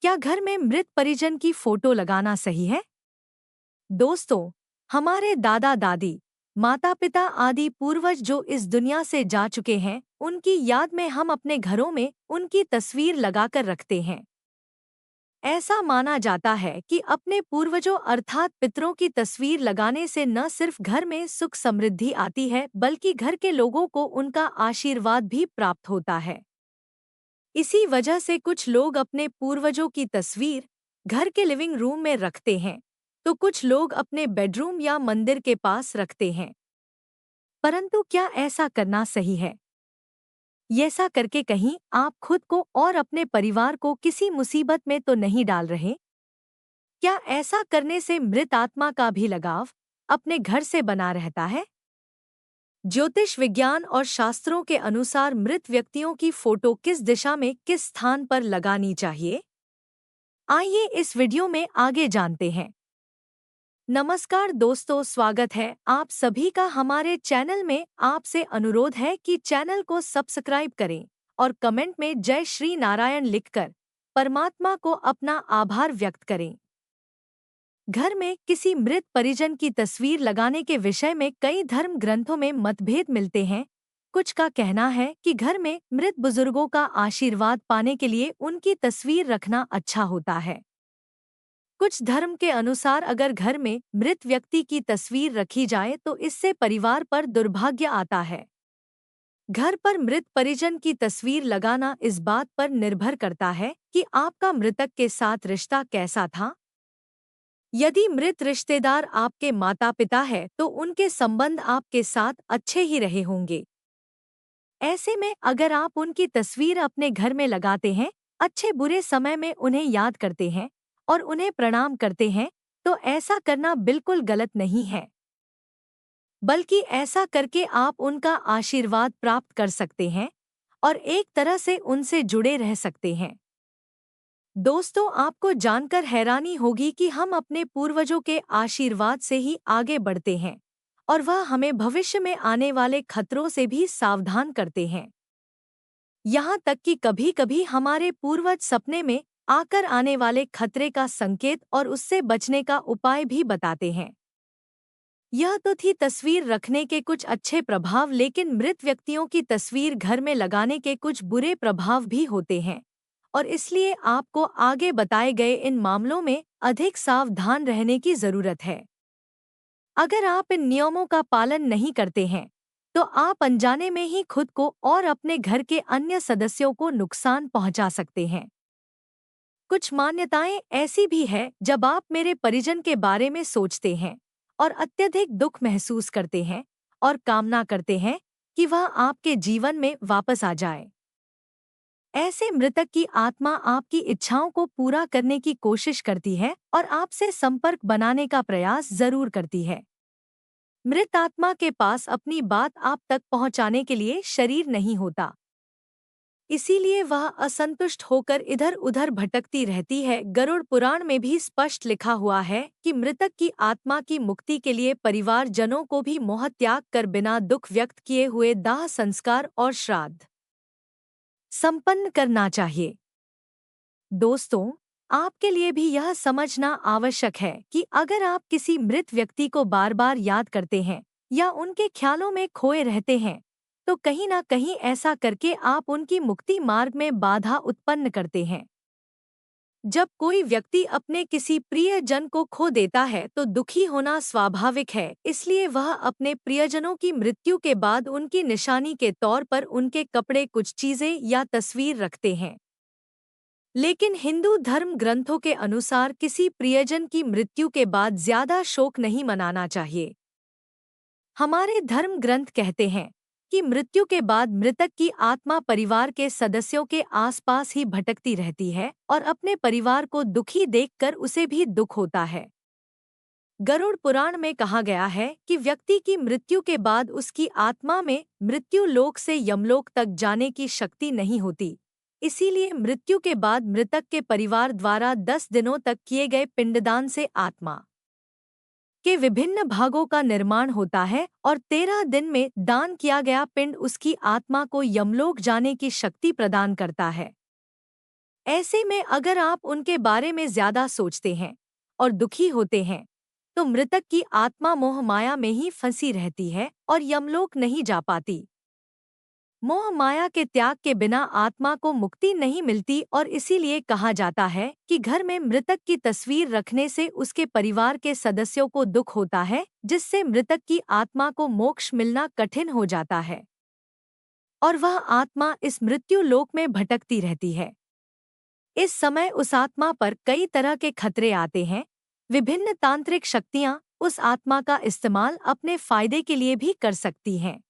क्या घर में मृत परिजन की फोटो लगाना सही है? दोस्तों, हमारे दादा दादी, माता पिता आदि पूर्वज जो इस दुनिया से जा चुके हैं, उनकी याद में हम अपने घरों में उनकी तस्वीर लगाकर रखते हैं। ऐसा माना जाता है कि अपने पूर्वजों अर्थात पितरों की तस्वीर लगाने से न सिर्फ घर में सुख समृद्धि आती है, बल्कि घर के लोगों को उनका आशीर्वाद भी प्राप्त होता है। इसी वजह से कुछ लोग अपने पूर्वजों की तस्वीर घर के लिविंग रूम में रखते हैं, तो कुछ लोग अपने बेडरूम या मंदिर के पास रखते हैं। परंतु क्या ऐसा करना सही है? ऐसा करके कहीं आप खुद को और अपने परिवार को किसी मुसीबत में तो नहीं डाल रहे? क्या ऐसा करने से मृत आत्मा का भी लगाव अपने घर से बना रहता है? ज्योतिष विज्ञान और शास्त्रों के अनुसार मृत व्यक्तियों की फोटो किस दिशा में किस स्थान पर लगानी चाहिए? आइए इस वीडियो में आगे जानते हैं। नमस्कार दोस्तों, स्वागत है आप सभी का हमारे चैनल में। आपसे अनुरोध है कि चैनल को सब्सक्राइब करें और कमेंट में जय श्री नारायण लिखकर परमात्मा को अपना आभार व्यक्त करें। घर में किसी मृत परिजन की तस्वीर लगाने के विषय में कई धर्म ग्रंथों में मतभेद मिलते हैं। कुछ का कहना है कि घर में मृत बुजुर्गों का आशीर्वाद पाने के लिए उनकी तस्वीर रखना अच्छा होता है। कुछ धर्म के अनुसार अगर घर में मृत व्यक्ति की तस्वीर रखी जाए तो इससे परिवार पर दुर्भाग्य आता है। घर पर मृत परिजन की तस्वीर लगाना इस बात पर निर्भर करता है कि आपका मृतक के साथ रिश्ता कैसा था। यदि मृत रिश्तेदार आपके माता पिता है तो उनके संबंध आपके साथ अच्छे ही रहे होंगे। ऐसे में अगर आप उनकी तस्वीर अपने घर में लगाते हैं, अच्छे बुरे समय में उन्हें याद करते हैं और उन्हें प्रणाम करते हैं, तो ऐसा करना बिल्कुल गलत नहीं है, बल्कि ऐसा करके आप उनका आशीर्वाद प्राप्त कर सकते हैं और एक तरह से उनसे जुड़े रह सकते हैं। दोस्तों, आपको जानकर हैरानी होगी कि हम अपने पूर्वजों के आशीर्वाद से ही आगे बढ़ते हैं और वह हमें भविष्य में आने वाले खतरों से भी सावधान करते हैं। यहाँ तक कि कभी-कभी हमारे पूर्वज सपने में आकर आने वाले खतरे का संकेत और उससे बचने का उपाय भी बताते हैं। यह तो थी तस्वीर रखने के कुछ अच्छे प्रभाव, लेकिन मृत व्यक्तियों की तस्वीर घर में लगाने के कुछ बुरे प्रभाव भी होते हैं और इसलिए आपको आगे बताए गए इन मामलों में अधिक सावधान रहने की जरूरत है। अगर आप इन नियमों का पालन नहीं करते हैं, तो आप अनजाने में ही खुद को और अपने घर के अन्य सदस्यों को नुकसान पहुंचा सकते हैं। कुछ मान्यताएं ऐसी भी है जब आप मेरे परिजन के बारे में सोचते हैं और अत्यधिक दुख महसूस करते हैं और कामना करते हैं कि वह आपके जीवन में वापस आ जाए। ऐसे मृतक की आत्मा आपकी इच्छाओं को पूरा करने की कोशिश करती है और आपसे संपर्क बनाने का प्रयास जरूर करती है। मृत आत्मा के पास अपनी बात आप तक पहुंचाने के लिए शरीर नहीं होता, इसीलिए वह असंतुष्ट होकर इधर उधर भटकती रहती है। गरुड़ पुराण में भी स्पष्ट लिखा हुआ है कि मृतक की आत्मा की मुक्ति के लिए परिवारजनों को भी मोह त्याग कर बिना दुख व्यक्त किए हुए दाह संस्कार और श्राद्ध संपन्न करना चाहिए। दोस्तों, आपके लिए भी यह समझना आवश्यक है कि अगर आप किसी मृत व्यक्ति को बार बार याद करते हैं या उनके ख्यालों में खोए रहते हैं, तो कहीं ना कहीं ऐसा करके आप उनकी मुक्ति मार्ग में बाधा उत्पन्न करते हैं। जब कोई व्यक्ति अपने किसी प्रियजन को खो देता है तो दुखी होना स्वाभाविक है, इसलिए वह अपने प्रियजनों की मृत्यु के बाद उनकी निशानी के तौर पर उनके कपड़े, कुछ चीजें या तस्वीर रखते हैं। लेकिन हिंदू धर्म ग्रंथों के अनुसार किसी प्रियजन की मृत्यु के बाद ज्यादा शोक नहीं मनाना चाहिए। हमारे धर्म ग्रंथ कहते हैं कि मृत्यु के बाद मृतक की आत्मा परिवार के सदस्यों के आसपास ही भटकती रहती है और अपने परिवार को दुखी देखकर उसे भी दुख होता है। गरुड़ पुराण में कहा गया है कि व्यक्ति की मृत्यु के बाद उसकी आत्मा में मृत्यु लोक से यमलोक तक जाने की शक्ति नहीं होती, इसीलिए मृत्यु के बाद मृतक के परिवार द्वारा 10 दिनों तक किए गए पिंडदान से आत्मा के विभिन्न भागों का निर्माण होता है और 13 दिन में दान किया गया पिंड उसकी आत्मा को यमलोक जाने की शक्ति प्रदान करता है। ऐसे में अगर आप उनके बारे में ज्यादा सोचते हैं और दुखी होते हैं, तो मृतक की आत्मा मोह माया में ही फंसी रहती है और यमलोक नहीं जा पाती। मोह माया के त्याग के बिना आत्मा को मुक्ति नहीं मिलती और इसीलिए कहा जाता है कि घर में मृतक की तस्वीर रखने से उसके परिवार के सदस्यों को दुख होता है, जिससे मृतक की आत्मा को मोक्ष मिलना कठिन हो जाता है और वह आत्मा इस मृत्यु लोक में भटकती रहती है। इस समय उस आत्मा पर कई तरह के खतरे आते हैं। विभिन्न तांत्रिक शक्तियां उस आत्मा का इस्तेमाल अपने फायदे के लिए भी कर सकती हैं।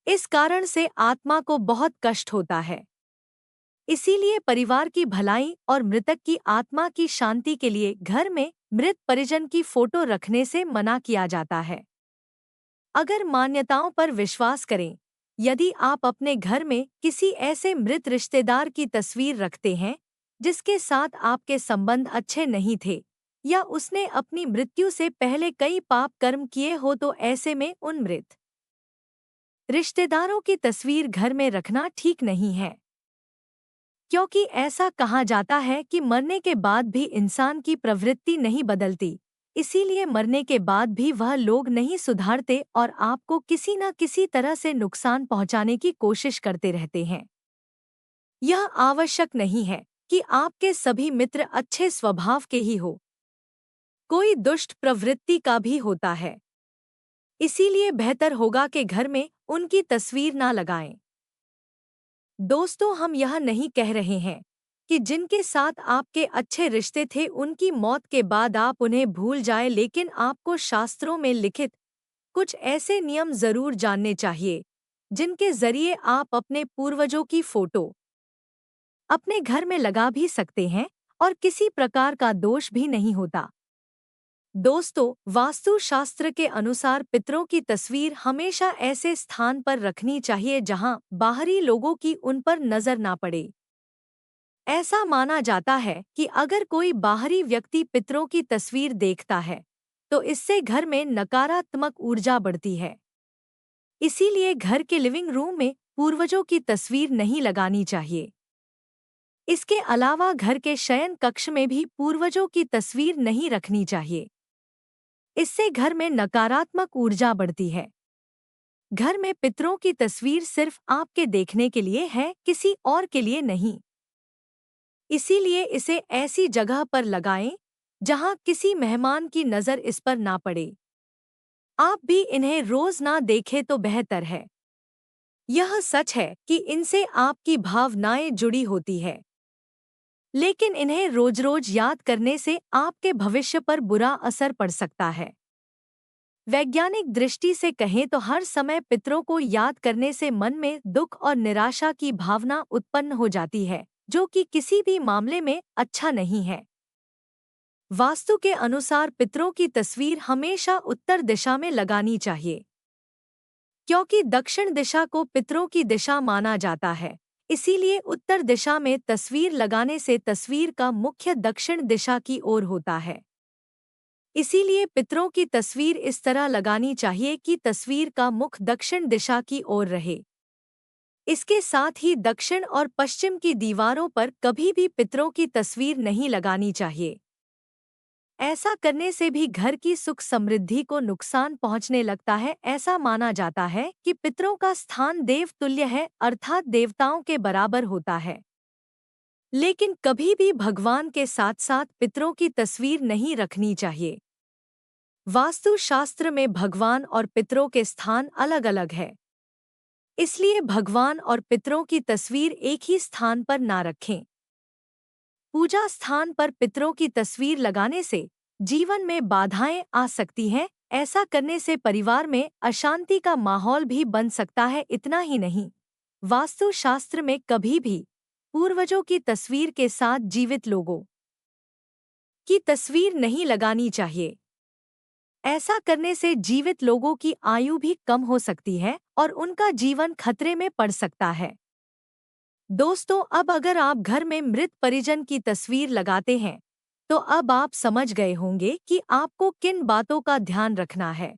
इस कारण से आत्मा को बहुत कष्ट होता है। इसीलिए परिवार की भलाई और मृतक की आत्मा की शांति के लिए घर में मृत परिजन की फोटो रखने से मना किया जाता है। अगर मान्यताओं पर विश्वास करें, यदि आप अपने घर में किसी ऐसे मृत रिश्तेदार की तस्वीर रखते हैं जिसके साथ आपके संबंध अच्छे नहीं थे, या उसने अपनी मृत्यु से पहले कई पाप कर्म किए हो, तो ऐसे में उन मृत रिश्तेदारों की तस्वीर घर में रखना ठीक नहीं है। क्योंकि ऐसा कहा जाता है कि मरने के बाद भी इंसान की प्रवृत्ति नहीं बदलती, इसीलिए मरने के बाद भी वह लोग नहीं सुधारते और आपको किसी न किसी तरह से नुकसान पहुंचाने की कोशिश करते रहते हैं। यह आवश्यक नहीं है कि आपके सभी मित्र अच्छे स्वभाव के ही हो, कोई दुष्ट प्रवृत्ति का भी होता है। इसीलिए बेहतर होगा कि घर में उनकी तस्वीर ना लगाएं। दोस्तों, हम यह नहीं कह रहे हैं कि जिनके साथ आपके अच्छे रिश्ते थे उनकी मौत के बाद आप उन्हें भूल जाएं, लेकिन आपको शास्त्रों में लिखित कुछ ऐसे नियम जरूर जानने चाहिए जिनके जरिए आप अपने पूर्वजों की फोटो अपने घर में लगा भी सकते हैं और किसी प्रकार का दोष भी नहीं होता। दोस्तों, वास्तु शास्त्र के अनुसार पितरों की तस्वीर हमेशा ऐसे स्थान पर रखनी चाहिए जहां बाहरी लोगों की उन पर नजर ना पड़े। ऐसा माना जाता है कि अगर कोई बाहरी व्यक्ति पितरों की तस्वीर देखता है, तो इससे घर में नकारात्मक ऊर्जा बढ़ती है। इसीलिए घर के लिविंग रूम में पूर्वजों की तस्वीर नहीं लगानी चाहिए। इसके अलावा घर के शयन कक्ष में भी पूर्वजों की तस्वीर नहीं रखनी चाहिए। इससे घर में नकारात्मक ऊर्जा बढ़ती है। घर में पितरों की तस्वीर सिर्फ आपके देखने के लिए है, किसी और के लिए नहीं। इसीलिए इसे ऐसी जगह पर लगाएं जहां किसी मेहमान की नजर इस पर ना पड़े। आप भी इन्हें रोज ना देखें तो बेहतर है। यह सच है कि इनसे आपकी भावनाएं जुड़ी होती है, लेकिन इन्हें रोज रोज याद करने से आपके भविष्य पर बुरा असर पड़ सकता है। वैज्ञानिक दृष्टि से कहें तो हर समय पितरों को याद करने से मन में दुख और निराशा की भावना उत्पन्न हो जाती है, जो कि किसी भी मामले में अच्छा नहीं है। वास्तु के अनुसार पितरों की तस्वीर हमेशा उत्तर दिशा में लगानी चाहिए, क्योंकि दक्षिण दिशा को पितरों की दिशा माना जाता है। इसीलिए उत्तर दिशा में तस्वीर लगाने से तस्वीर का मुख्य दक्षिण दिशा की ओर होता है। इसीलिए पितरों की तस्वीर इस तरह लगानी चाहिए कि तस्वीर का मुख दक्षिण दिशा की ओर रहे। इसके साथ ही दक्षिण और पश्चिम की दीवारों पर कभी भी पितरों की तस्वीर नहीं लगानी चाहिए। ऐसा करने से भी घर की सुख समृद्धि को नुकसान पहुंचने लगता है। ऐसा माना जाता है कि पितरों का स्थान देव तुल्य है, अर्थात देवताओं के बराबर होता है। लेकिन कभी भी भगवान के साथ साथ पितरों की तस्वीर नहीं रखनी चाहिए। वास्तु शास्त्र में भगवान और पितरों के स्थान अलग अलग है, इसलिए भगवान और पितरों की तस्वीर एक ही स्थान पर ना रखें। पूजा स्थान पर पितरों की तस्वीर लगाने से जीवन में बाधाएं आ सकती हैं। ऐसा करने से परिवार में अशांति का माहौल भी बन सकता है। इतना ही नहीं, वास्तु शास्त्र में कभी भी पूर्वजों की तस्वीर के साथ जीवित लोगों की तस्वीर नहीं लगानी चाहिए। ऐसा करने से जीवित लोगों की आयु भी कम हो सकती है और उनका जीवन खतरे में पड़ सकता है। दोस्तों, अब अगर आप घर में मृत परिजन की तस्वीर लगाते हैं, तो अब आप समझ गए होंगे कि आपको किन बातों का ध्यान रखना है।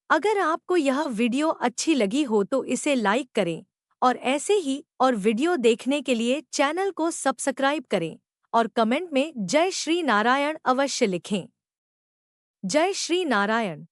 अगर आपको यह वीडियो अच्छी लगी हो तो इसे लाइक करें और ऐसे ही और वीडियो देखने के लिए चैनल को सब्सक्राइब करें और कमेंट में जय श्री नारायण अवश्य लिखें। जय श्री नारायण।